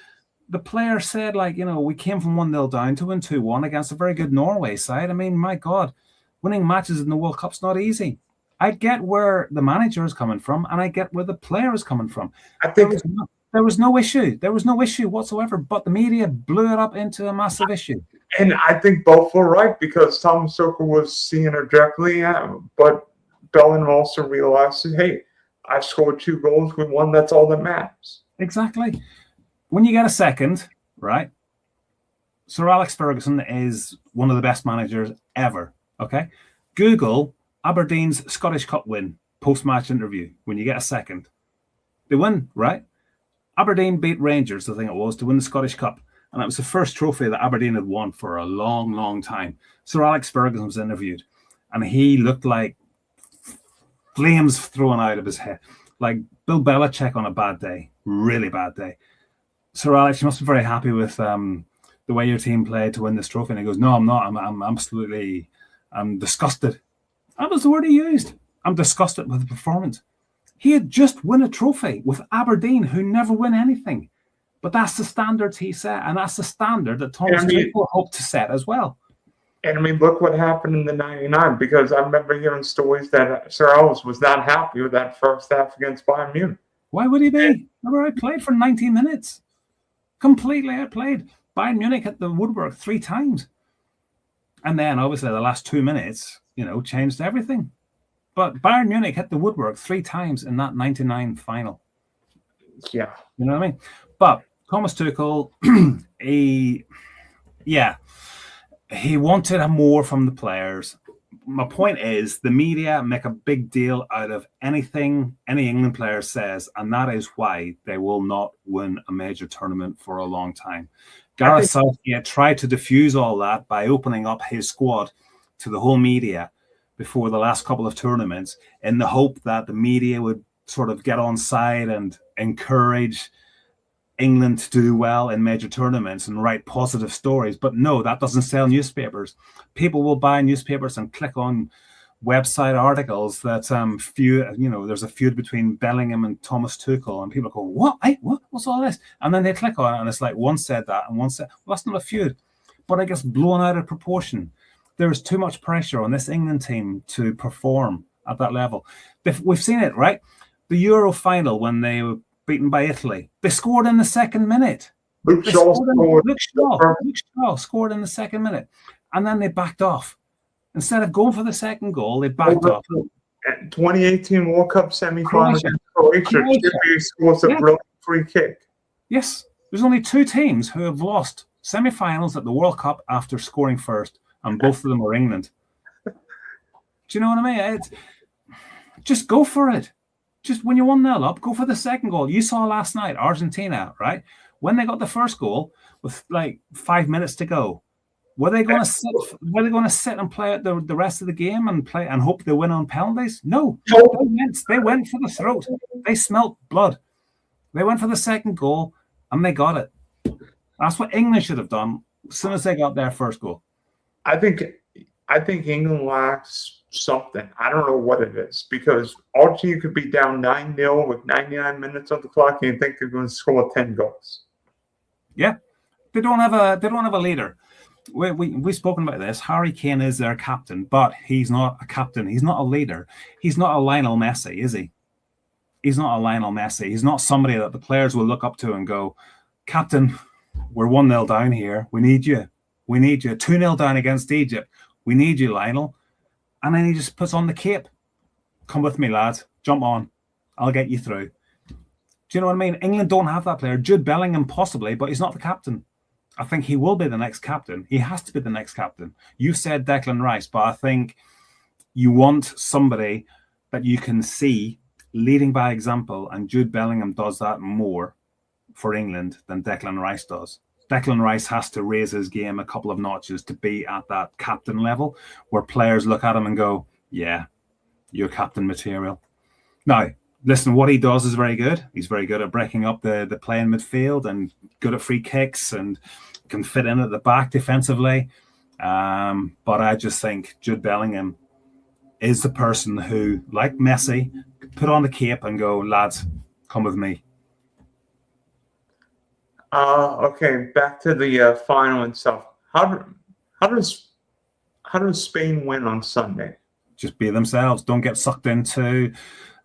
The player said, like, you know, we came from 1-0 down to win 2-1 against a very good Norway side. I mean, my God, winning matches in the World Cup's not easy. I get where the manager is coming from, and I get where the player is coming from. I think there was no issue. There was no issue whatsoever, but the media blew it up into a massive issue. And I think both were right, because Thomas Tuchel was seeing it directly, but Bellingham also realized, hey, I scored 2 goals, we won, that's all that matters. Exactly. When you get a second, right, Sir Alex Ferguson is one of the best managers ever, okay? Google Aberdeen's Scottish Cup win, post-match interview, when you get a second. They win, right? Aberdeen beat Rangers, I think it was, to win the Scottish Cup. And that was the first trophy that Aberdeen had won for a long, long time. Sir Alex Ferguson was interviewed, and he looked like flames thrown out of his head, like Bill Belichick on a bad day, really bad day. Sir Alex, you must be very happy with the way your team played to win this trophy. And he goes, no, I'm not. I'm disgusted. That was the word he used. I'm disgusted with the performance. He had just won a trophy with Aberdeen, who never win anything. But that's the standards he set, and that's the standard that Thomas Tuchel hoped to set as well. And I mean, look what happened in the 99, because I remember hearing stories that Sir Alex was not happy with that first half against Bayern Munich. Why would he be? Remember, I played for 90 minutes. Completely outplayed. Bayern Munich hit the woodwork 3 times. And then, obviously, the last 2 minutes, you know, changed everything. But Bayern Munich hit the woodwork 3 times in that 99 final. Yeah. You know what I mean? But Thomas Tuchel, he wanted more from the players. My point is, the media make a big deal out of anything any England player says, and that is why they will not win a major tournament for a long time. Gareth Southgate tried to diffuse all that by opening up his squad to the whole media before the last couple of tournaments, in the hope that the media would sort of get on side and encourage England to do well in major tournaments and write positive stories. But no, that doesn't sell newspapers. People will buy newspapers and click on website articles that there's a feud between Bellingham and Thomas Tuchel, and people go, what? What's all this? And then they click on it, and it's like, one said that and one said, well, that's not a feud. But it gets blown out of proportion. There is too much pressure on this England team to perform at that level. We've seen it, right? The Euro final, when they were beaten by Italy, they scored in the 2nd minute. Luke Shaw scored in the 2nd minute, and then they backed off. Instead of going for the second goal, they backed off. 2018 World Cup semi-final against Croatia, Trippier scores a brilliant free kick. Yes, there's only 2 teams who have lost semi-finals at the World Cup after scoring first, and both of them are England. Do you know what I mean? Just go for it. Just when you're 1-0 up, go for the second goal. You saw last night, Argentina, right? When they got the first goal with like 5 minutes to go, were they going to sit? Were they going to sit and play out the rest of the game and hope they win on penalties? No, they went for the throat. They smelt blood. They went for the second goal and they got it. That's what England should have done as soon as they got their first goal. I think England lacks something. I don't know what it is, because Argentina could be down 9-0 with 99 minutes on the clock, and you think they're going to score 10 goals. Yeah, they don't have a leader. We've spoken about this. Harry Kane is their captain, but he's not a captain. He's not a leader. He's not a Lionel Messi, is he? He's not a Lionel Messi. He's not somebody that the players will look up to and go, Captain, we're 1-0 down here. We need you. We need you. 2-0 down against Egypt. We need you, Lionel. And then he just puts on the cape. Come with me, lads. Jump on. I'll get you through. Do you know what I mean? England don't have that player. Jude Bellingham possibly, but he's not the captain. I think he will be the next captain. He has to be the next captain. You said Declan Rice, but I think you want somebody that you can see leading by example, and Jude Bellingham does that more for England than Declan Rice does. Declan Rice has to raise his game a couple of notches to be at that captain level where players look at him and go, yeah, you're captain material. Now, listen, what he does is very good. He's very good at breaking up the play in midfield and good at free kicks and can fit in at the back defensively. But I just think Jude Bellingham is the person who, like Messi, put on the cape and go, lads, come with me. Okay, back to the final and stuff. How does Spain win on Sunday? Just be themselves. Don't get sucked into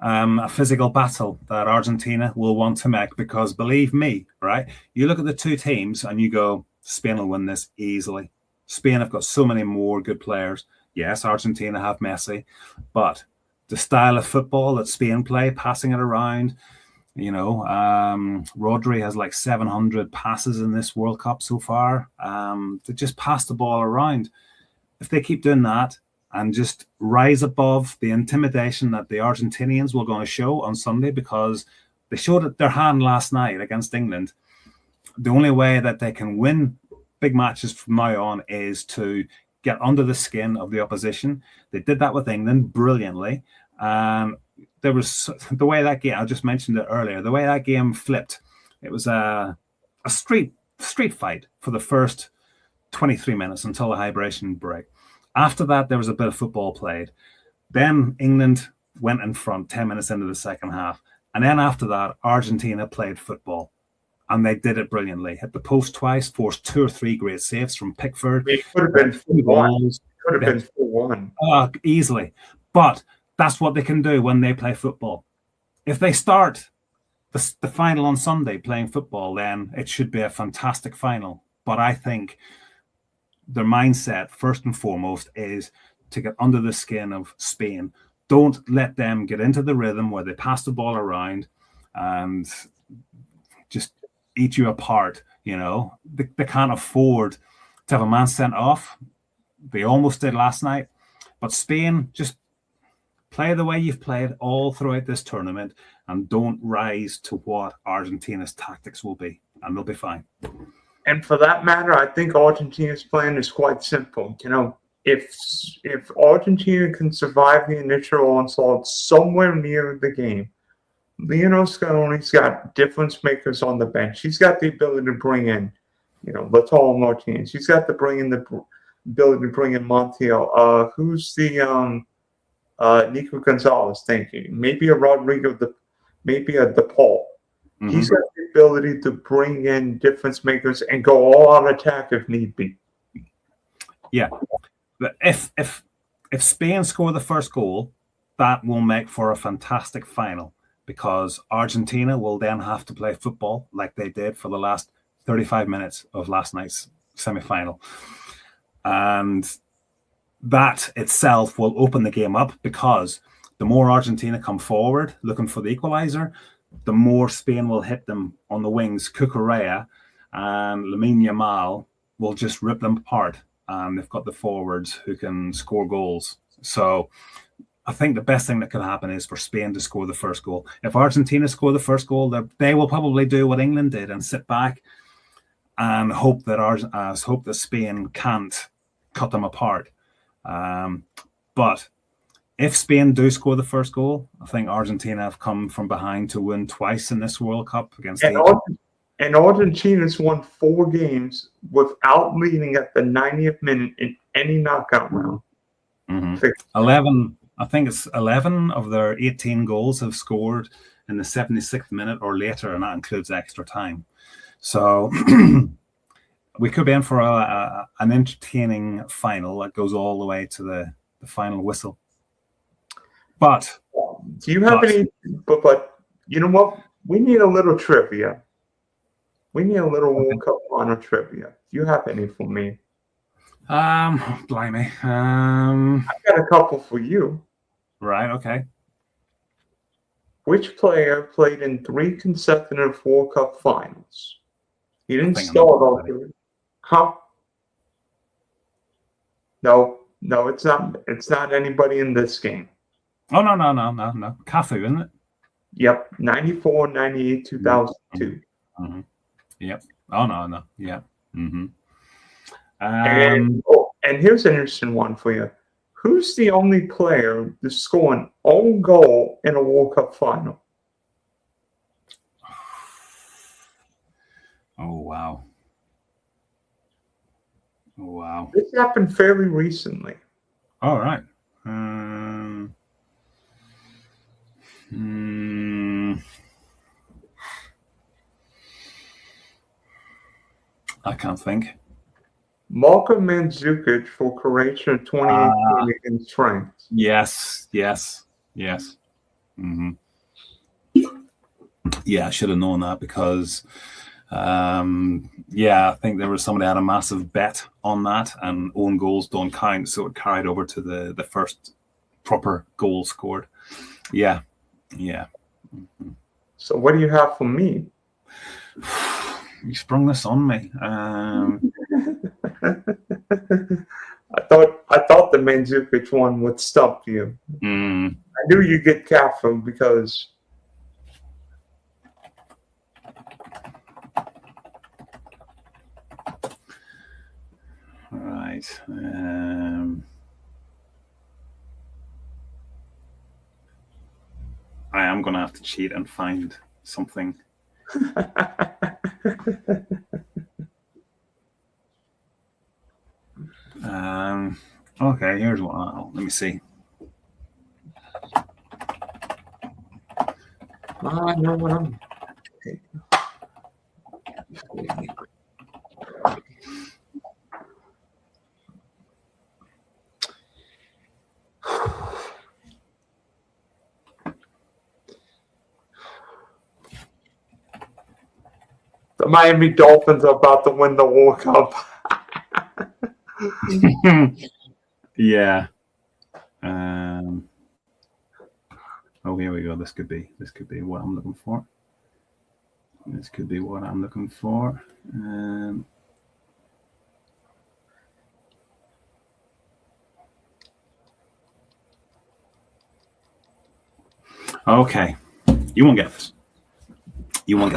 a physical battle that Argentina will want to make, because believe me, right? You look at the two teams and you go, Spain will win this easily. Spain have got so many more good players. Yes, Argentina have Messi, but the style of football that Spain play, passing it around, Rodri has like 700 passes in this World Cup so far. They just pass the ball around. If they keep doing that and just rise above the intimidation that the Argentinians were going to show on Sunday, because they showed their hand last night against England, the only way that they can win big matches from now on is to get under the skin of the opposition. They did that with England brilliantly. There was the way that game, I just mentioned it earlier, the way that game flipped. It was a street fight for the first 23 minutes until the hydration break. After that, there was a bit of football played. Then England went in front 10 minutes into the second half. And then after that, Argentina played football. And they did it brilliantly. Hit the post twice, forced 2 or 3 great saves from Pickford. It could have been 4-1. Could have been 4-1. Easily. But that's what they can do when they play football. If they start the final on Sunday playing football, then it should be a fantastic final. But I think their mindset, first and foremost, is to get under the skin of Spain. Don't let them get into the rhythm where they pass the ball around and just eat you apart. They can't afford to have a man sent off. They almost did last night. But Spain, just play the way you've played all throughout this tournament and don't rise to what Argentina's tactics will be, and they'll be fine. And for that matter, I think Argentina's plan is quite simple. If Argentina can survive the initial onslaught somewhere near the game, Lionel Scaloni's got difference makers on the bench. He's got the ability to bring in, Lautaro Martinez. He's got the ability to bring in Montiel. Who's the Nico Gonzalez? Thank you. Maybe a Rodrigo, maybe a DePaul. Mm-hmm. He's got the ability to bring in difference makers and go all out attack if need be. Yeah, but if Spain score the first goal, that will make for a fantastic final, because Argentina will then have to play football like they did for the last 35 minutes of last night's semi-final. And that itself will open the game up, because the more Argentina come forward looking for the equaliser, the more Spain will hit them on the wings. Cucurella and Lamine Yamal will just rip them apart. And they've got the forwards who can score goals. So I think the best thing that could happen is for Spain to score the first goal. If Argentina score the first goal, they will probably do what England did and sit back and hope that Spain can't cut them apart. But if Spain do score the first goal, I think Argentina have come from behind to win twice in this World Cup against Egypt. And Argentina's won 4 games without leading at the 90th minute in any knockout round. Mm-hmm. 11. I think it's 11 of their 18 goals have scored in the 76th minute or later, and that includes extra time. So we could be in for an entertaining final that goes all the way to the final whistle. But do you have any? But you know what? We need a little trivia. We need a little World Cup final trivia. Do you have any for me? Blimey. I've got a couple for you. Right, okay. Which player played in 3 consecutive World Cup finals? He didn't start off. Huh? No, it's not. It's not anybody in this game. Oh, no. Cafu, isn't it? Yep, 94, 98, 2002. Mm-hmm. Yep. Oh, no. Yeah. Mm-hmm. And here's an interesting one for you. Who's the only player to score an own goal in a World Cup final? Oh, wow. Oh, wow. This happened fairly recently. All right. I can't think. Marko Mandzukic for Croatia in 2018 against France. Yes. Mm-hmm. Yeah, I should have known that because, I think there was somebody had a massive bet on that, and own goals don't count, so it carried over to the first proper goal scored. Yeah. Mm-hmm. So what do you have for me? You sprung this on me. I thought the Mandzukic one would stop you. Mm. I knew you'd get careful because All right. I am going to have to cheat and find something. Okay, here's what. Let me see. I know what I'm. The Miami Dolphins are about to win the World Cup. Yeah. Oh, here we go. This could be what I'm looking for. Okay. You won't get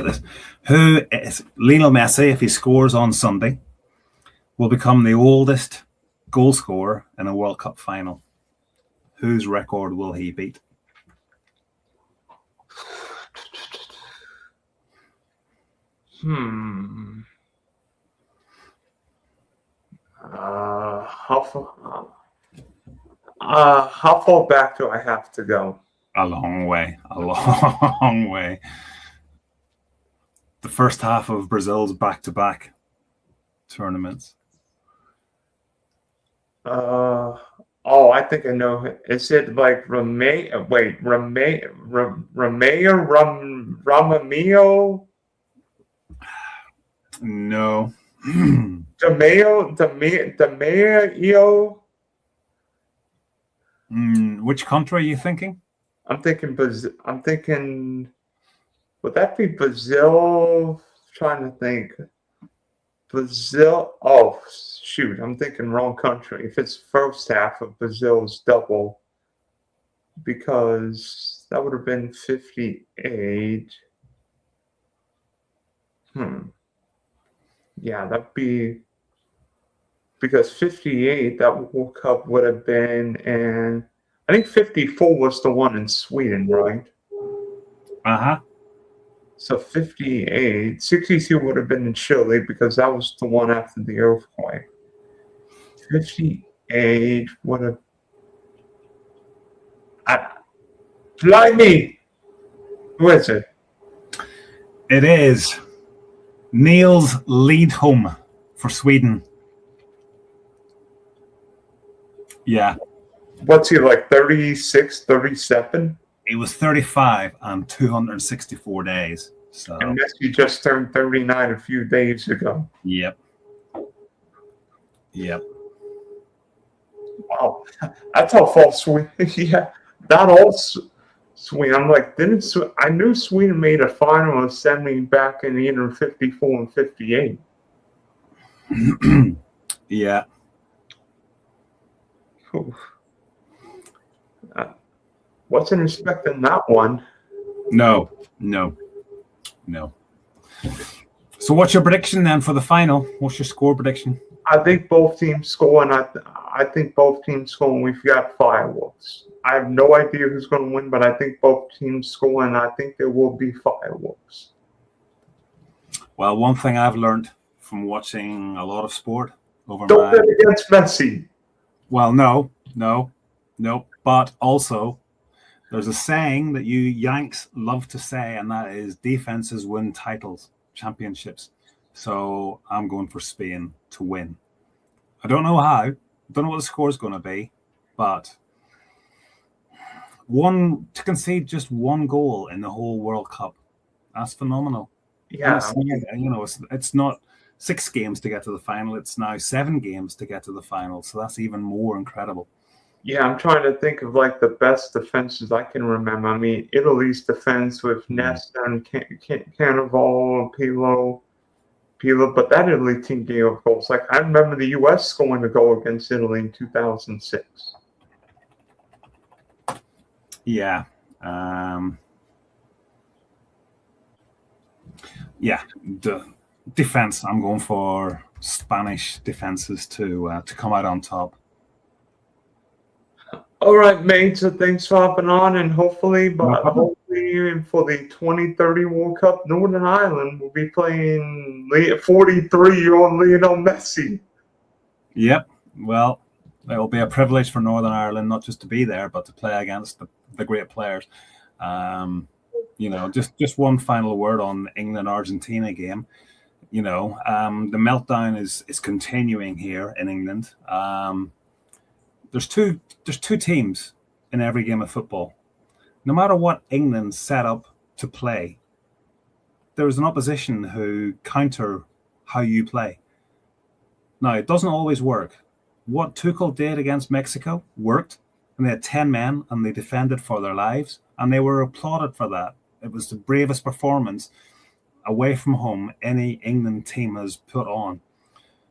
this. Who is Lionel Messi, if he scores on Sunday, will become the oldest goal scorer in a World Cup final? Whose record will he beat? How far back do I have to go? A long way. The first half of Brazil's back-to-back tournaments. I think I know. Is it like Ramamio? No. Dameo. Which country are you thinking? I'm thinking. Would that be Brazil? Trying to think. Brazil. Oh shoot! I'm thinking wrong country. If it's first half of Brazil's double, because that would have been 58. Yeah, that'd be because 58. That World Cup would have been, and I think 54 was the one in Sweden, right? So 58, 62 would have been in Chile because that was the one after the earthquake. 58 would have. Blimey! Who is it? It is Niels Lidholm for Sweden. Yeah. What's he like, 36, 37? He was 35 and 264 days. So. And Messi just turned 39 a few days ago. Yep. Wow. That's how far Sweden. Yeah, that all Sweden. I'm like, I knew Sweden made a final of 70 back in either 54 and 58. Yeah. Wasn't expecting that one. No. So what's your prediction then for the final? What's your score prediction? I think both teams score, and I think both teams score, and we've got fireworks. I have no idea who's going to win, but I think both teams score, and I think there will be fireworks. Well, one thing I've learned from watching a lot of sport over Don't bet against Messi. Well, no. But also, there's a saying that you Yanks love to say, and that is defenses win titles, championships. So I'm going for Spain to win. I don't know how. Don't know what the score is going to be, but to concede just one goal in the whole World Cup, that's phenomenal. Yeah, it's not 6 games to get to the final. It's now 7 games to get to the final. So that's even more incredible. Yeah, I'm trying to think of like the best defenses I can remember. I mean, Italy's defense with Nesta and Cannavaro, Pirlo, but that Italy team gave up goals. Like I remember the U.S. scoring a goal against Italy in 2006. Yeah. The defense. I'm going for Spanish defenses to come out on top. All right, mate. So thanks for hopping on, and hopefully for the 2030 World Cup, Northern Ireland will be playing 43-year-old Lionel Messi. Yep. Well, it will be a privilege for Northern Ireland not just to be there, but to play against the great players. Just one final word on the England-Argentina game. The meltdown is continuing here in England. There's two teams in every game of football. No matter what England set up to play, there is an opposition who counter how you play. Now, it doesn't always work. What Tuchel did against Mexico worked, and they had 10 men, and they defended for their lives, and they were applauded for that. It was the bravest performance away from home any England team has put on.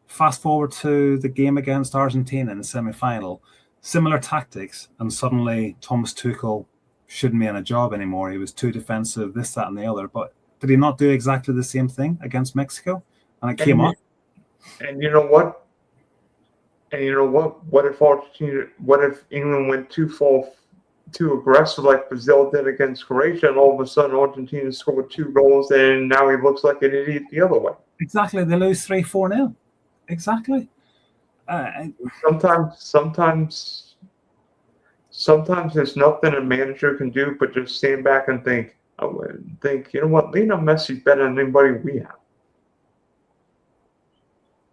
Fast forward to the game against Argentina in the semi-final, similar tactics, and suddenly Thomas Tuchel shouldn't be in a job anymore. He was too defensive, this, that, and the other. But did he not do exactly the same thing against Mexico? And it came off. And you know what? What if England went too aggressive like Brazil did against Croatia, and all of a sudden Argentina scored 2 goals, and now he looks like an idiot the other way? Exactly. They lose 3-4-0. Exactly. Sometimes there's nothing a manager can do but just stand back and think, you know what, Lionel Messi's better than anybody we have.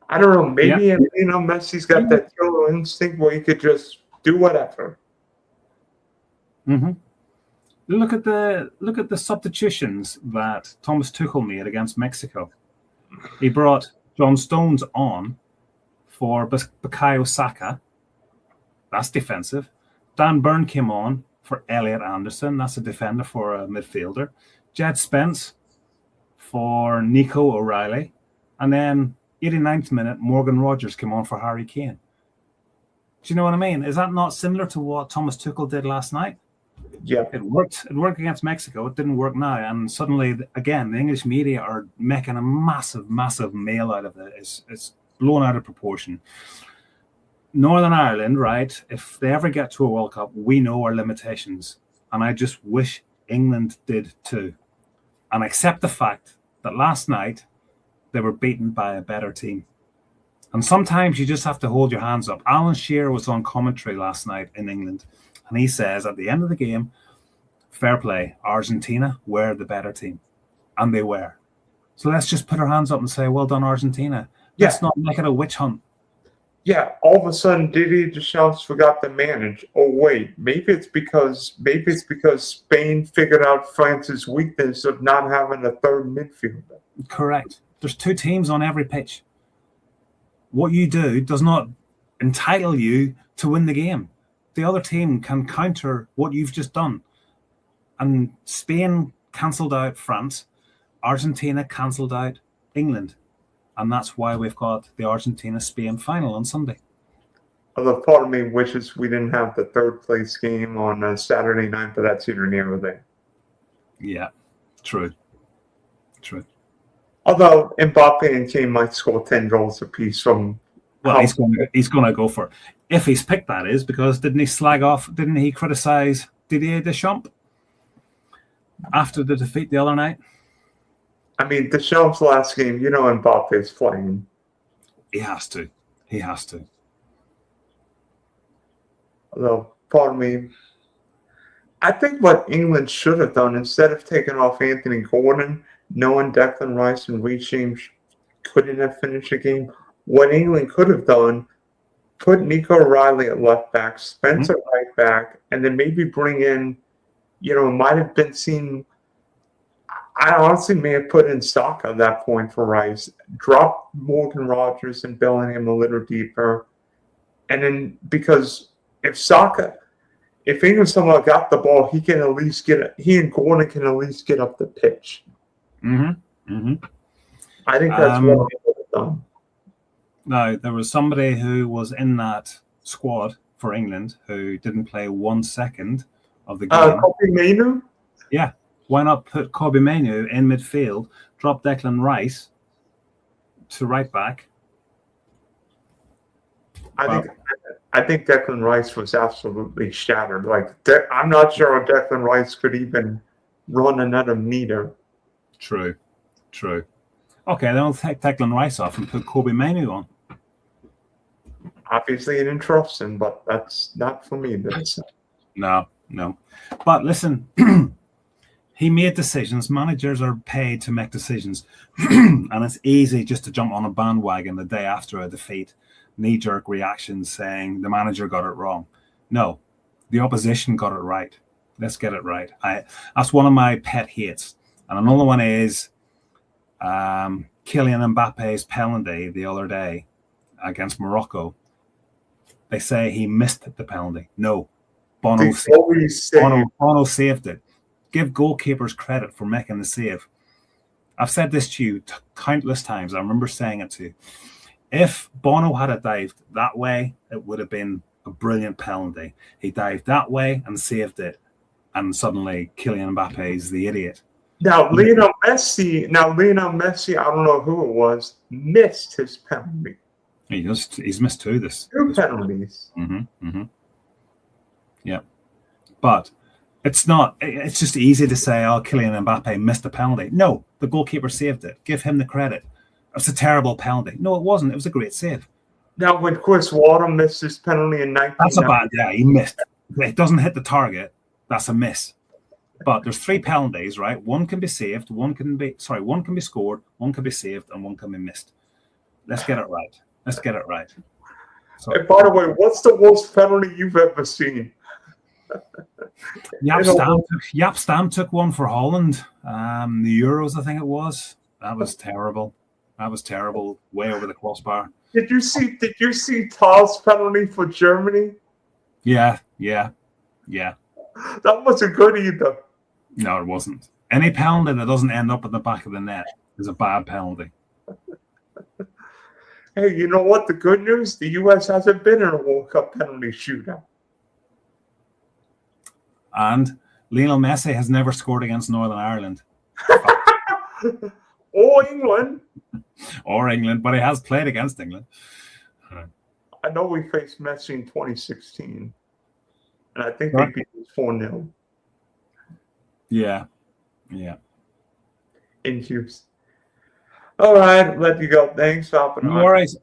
I don't know, maybe Lionel Messi's got that killer instinct where he could just do whatever. Mm-hmm. Look at the substitutions that Thomas Tuchel made against Mexico. He brought John Stones on for Bukayo Saka. That's defensive. Dan Burn came on for Elliot Anderson. That's a defender for a midfielder. Jed Spence for Nico O'Reilly. And then 89th minute, Morgan Rogers came on for Harry Kane. Do you know what I mean? Is that not similar to what Thomas Tuchel did last night? Yeah. It worked. It worked against Mexico. It didn't work now. And suddenly, again, the English media are making a massive, massive meal out of it. It's blown out of proportion. Northern Ireland, right, if they ever get to a World Cup, we know our limitations. And I just wish England did too. And accept the fact that last night they were beaten by a better team. And sometimes you just have to hold your hands up. Alan Shearer was on commentary last night in England. And he says at the end of the game, fair play, Argentina were the better team. And they were. So let's just put our hands up and say, well done, Argentina. Let's not make it a witch hunt. Yeah, all of a sudden Didier Deschamps forgot to manage. Oh wait, maybe it's because Spain figured out France's weakness of not having a third midfielder. Correct. There's 2 teams on every pitch. What you do does not entitle you to win the game. The other team can counter what you've just done. And Spain cancelled out France. Argentina cancelled out England. And that's why we've got the Argentina-Spain final on Sunday. Although part of me wishes we didn't have the third place game on Saturday night, but that's either near or there. Yeah, true. Although Mbappe and Kane might score 10 goals apiece from. Well, he's going to go for it. If he's picked, that is, because didn't he criticize Didier Deschamps after the defeat the other night? I mean, Deschamps' last game, Mbappe is playing. He has to. Although, pardon me, I think what England should have done, instead of taking off Anthony Gordon, knowing Declan Rice and Reece James couldn't have finished the game, what England could have done, put Nico Riley at left back, Spencer right back, and then maybe bring in, it might have been seen. I honestly may have put in Saka at that point for Rice, drop Morgan Rogers and Bellingham a little deeper, and then because if England somehow got the ball, he and Gordon can at least get up the pitch. I think that's what we would have done. Now, there was somebody who was in that squad for England who didn't play 1 second of the game. Kobe Mainoo? Yeah. Why not put Kobe Mainoo in midfield, drop Declan Rice to right back? I think Declan Rice was absolutely shattered. I'm not sure if Declan Rice could even run another meter. True. Okay, then I'll take Declan Rice off and put Kobe Mainoo on. Obviously, it interests him, but that's not for me. No. But listen, he made decisions. Managers are paid to make decisions. And it's easy just to jump on a bandwagon the day after a defeat. Knee-jerk reactions saying the manager got it wrong. No, the opposition got it right. Let's get it right. That's one of my pet hates. And another one is Kylian Mbappe's penalty the other day against Morocco. They say he missed the penalty. No, Bono saved it. Give goalkeepers credit for making the save. I've said this to you countless times. I remember saying it to you. If Bono had dived that way, it would have been a brilliant penalty. He dived that way and saved it. And suddenly Kylian Mbappe is the idiot. Now, Lionel Messi, I don't know who it was, missed his penalty. He's missed two penalties. Yeah. But it's just easy to say, Kylian Mbappe missed the penalty. No, the goalkeeper saved it. Give him the credit. It's a terrible penalty. No, it wasn't. It was a great save. Now, when Chris Water missed his penalty in 1990... That's a bad... Yeah, he missed. It doesn't hit the target. That's a miss. But there's 3 penalties, right? One can be saved, one can be scored, one can be saved, and one can be missed. Let's get it right. And by the way, what's the worst penalty you've ever seen? Jaap Stam took one for Holland. The Euros, I think it was. That was terrible. Way over the crossbar. Did you see Tal's penalty for Germany? Yeah. That wasn't good either. No, it wasn't. Any penalty that doesn't end up at the back of the net is a bad penalty. Hey, you know what? The good news, the U.S. hasn't been in a World Cup penalty shootout. And Lionel Messi has never scored against Northern Ireland. Or England. But he has played against England. I know we faced Messi in 2016. And I think they beat us 4-0. Yeah. In Houston. All right, let you go. Thanks, Oppenheimer. No worries.